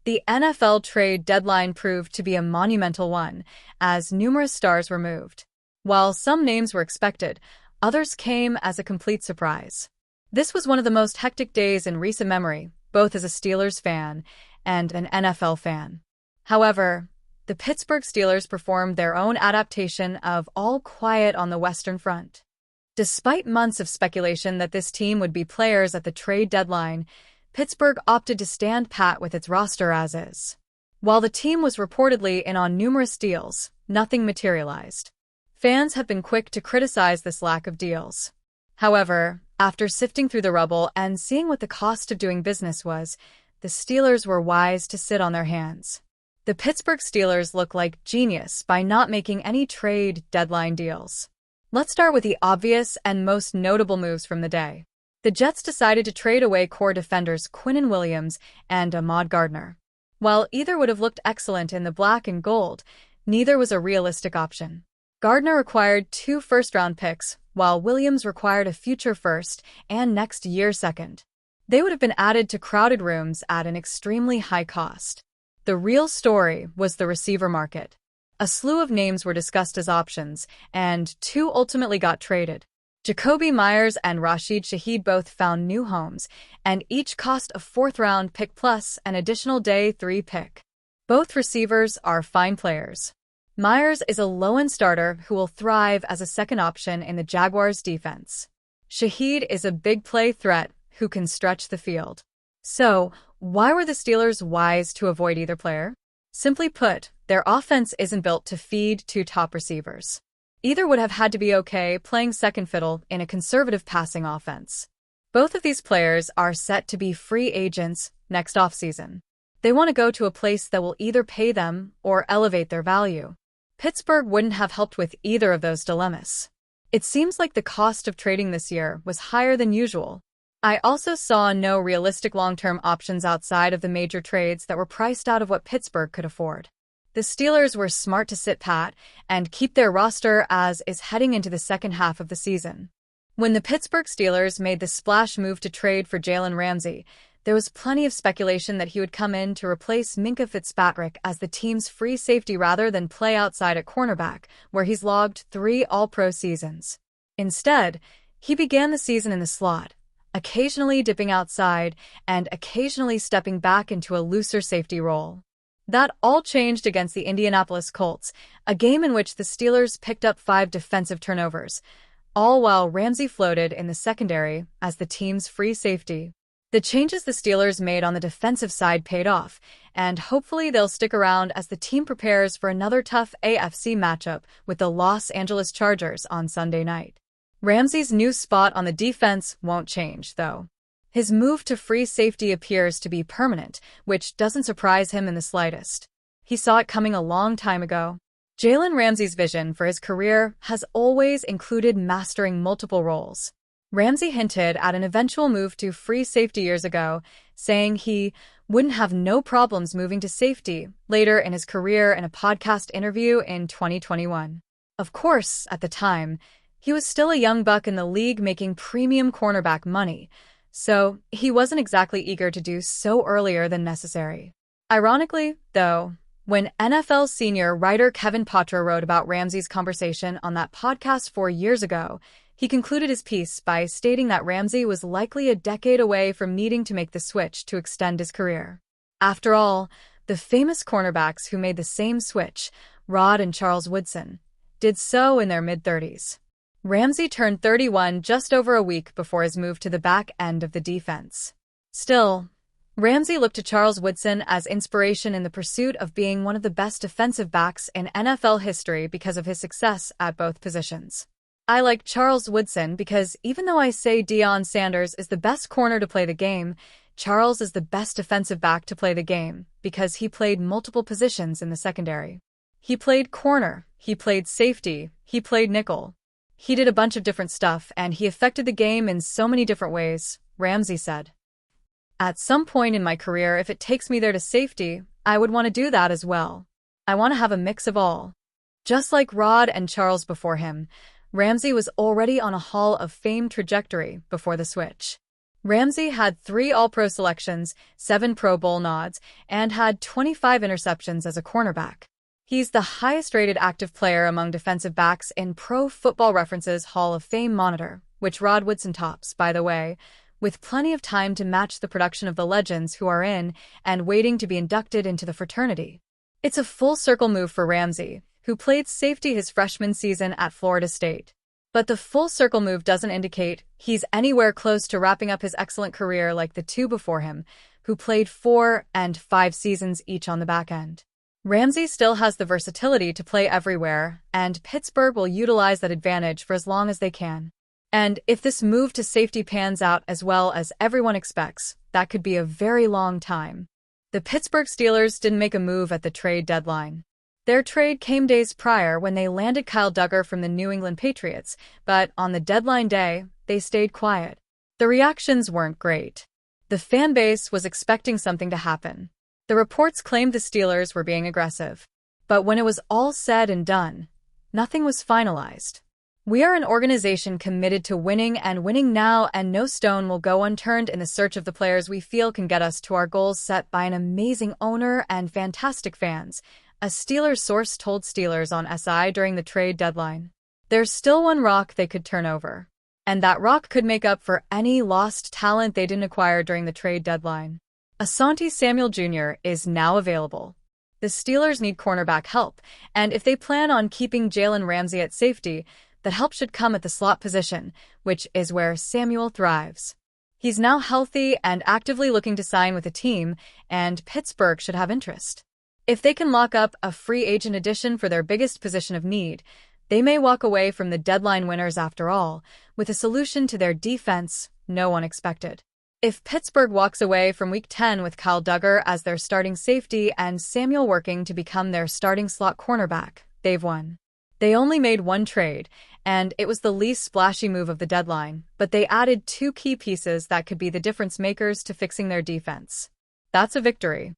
The NFL trade deadline proved to be a monumental one, as numerous stars were moved. While some names were expected, others came as a complete surprise. This was one of the most hectic days in recent memory, both as a Steelers fan and an NFL fan. However, the Pittsburgh Steelers performed their own adaptation of All Quiet on the Western Front. Despite months of speculation that this team would be players at the trade deadline, Pittsburgh opted to stand pat with its roster as is. While the team was reportedly in on numerous deals, nothing materialized. Fans have been quick to criticize this lack of deals. However, after sifting through the rubble and seeing what the cost of doing business was, the Steelers were wise to sit on their hands. The Pittsburgh Steelers look like genius by not making any trade deadline deals. Let's start with the obvious and most notable moves from the day. The Jets decided to trade away core defenders Quinnen Williams and Ahmad Gardner. While either would have looked excellent in the black and gold, neither was a realistic option. Gardner required 2 first-round picks, while Williams required a future first and next year second. They would have been added to crowded rooms at an extremely high cost. The real story was the receiver market. A slew of names were discussed as options, and 2 ultimately got traded. Jakobi Meyers and Rashid Shaheed both found new homes, and each cost a 4th-round pick plus an additional day 3 pick. Both receivers are fine players. Meyers is a low-end starter who will thrive as a second option in the Jaguars' defense. Shaheed is a big play threat who can stretch the field. So, why were the Steelers wise to avoid either player? Simply put, their offense isn't built to feed 2 top receivers. Either would have had to be okay playing second fiddle in a conservative passing offense. Both of these players are set to be free agents next offseason. They want to go to a place that will either pay them or elevate their value. Pittsburgh wouldn't have helped with either of those dilemmas. It seems like the cost of trading this year was higher than usual. I also saw no realistic long-term options outside of the major trades that were priced out of what Pittsburgh could afford. The Steelers were smart to sit pat and keep their roster as is heading into the second half of the season. When the Pittsburgh Steelers made the splash move to trade for Jalen Ramsey, there was plenty of speculation that he would come in to replace Minkah Fitzpatrick as the team's free safety rather than play outside at cornerback, where he's logged 3 All-Pro seasons. Instead, he began the season in the slot, occasionally dipping outside and occasionally stepping back into a looser safety role. That all changed against the Indianapolis Colts, a game in which the Steelers picked up 5 defensive turnovers, all while Ramsey floated in the secondary as the team's free safety. The changes the Steelers made on the defensive side paid off, and hopefully they'll stick around as the team prepares for another tough AFC matchup with the Los Angeles Chargers on Sunday night. Ramsey's new spot on the defense won't change, though. His move to free safety appears to be permanent, which doesn't surprise him in the slightest. He saw it coming a long time ago. Jalen Ramsey's vision for his career has always included mastering multiple roles. Ramsey hinted at an eventual move to free safety years ago, saying he wouldn't have no problems moving to safety later in his career in a podcast interview in 2021. Of course, at the time, he was still a young buck in the league making premium cornerback money, so he wasn't exactly eager to do so earlier than necessary. Ironically, though, when NFL senior writer Kevin Patra wrote about Ramsey's conversation on that podcast 4 years ago, he concluded his piece by stating that Ramsey was likely a decade away from needing to make the switch to extend his career. After all, the famous cornerbacks who made the same switch, Rod and Charles Woodson, did so in their mid-30s. Ramsey turned 31 just over a week before his move to the back end of the defense. Still, Ramsey looked to Charles Woodson as inspiration in the pursuit of being one of the best defensive backs in NFL history because of his success at both positions. I like Charles Woodson because even though I say Deion Sanders is the best corner to play the game, Charles is the best defensive back to play the game because he played multiple positions in the secondary. He played corner, he played safety, he played nickel. He did a bunch of different stuff, and he affected the game in so many different ways, Ramsey said. At some point in my career, if it takes me there to safety, I would want to do that as well. I want to have a mix of all. Just like Rod and Charles before him, Ramsey was already on a Hall of Fame trajectory before the switch. Ramsey had 3 All-Pro selections, 7 Pro Bowl nods, and had 25 interceptions as a cornerback. He's the highest-rated active player among defensive backs in Pro Football Reference's Hall of Fame monitor, which Rod Woodson tops, by the way, with plenty of time to match the production of the legends who are in and waiting to be inducted into the fraternity. It's a full-circle move for Ramsey, who played safety his freshman season at Florida State. But the full-circle move doesn't indicate he's anywhere close to wrapping up his excellent career like the 2 before him, who played 4 and 5 seasons each on the back end. Ramsey still has the versatility to play everywhere, and Pittsburgh will utilize that advantage for as long as they can. And if this move to safety pans out as well as everyone expects, that could be a very long time. The Pittsburgh Steelers didn't make a move at the trade deadline. Their trade came days prior when they landed Kyle Duggar from the New England Patriots, but on the deadline day, they stayed quiet. The reactions weren't great. The fan base was expecting something to happen. The reports claimed the Steelers were being aggressive. But when it was all said and done, nothing was finalized. We are an organization committed to winning and winning now, and no stone will go unturned in the search of the players we feel can get us to our goals set by an amazing owner and fantastic fans, a Steelers source told Steelers on SI during the trade deadline. There's still one rock they could turn over, and that rock could make up for any lost talent they didn't acquire during the trade deadline. Asante Samuel Jr. is now available. The Steelers need cornerback help, and if they plan on keeping Jalen Ramsey at safety, that help should come at the slot position, which is where Samuel thrives. He's now healthy and actively looking to sign with a team, and Pittsburgh should have interest. If they can lock up a free agent addition for their biggest position of need, they may walk away from the deadline winners after all, with a solution to their defense no one expected. If Pittsburgh walks away from Week 10 with Kyle Duggar as their starting safety and Samuel working to become their starting slot cornerback, they've won. They only made one trade, and it was the least splashy move of the deadline, but they added 2 key pieces that could be the difference makers to fixing their defense. That's a victory.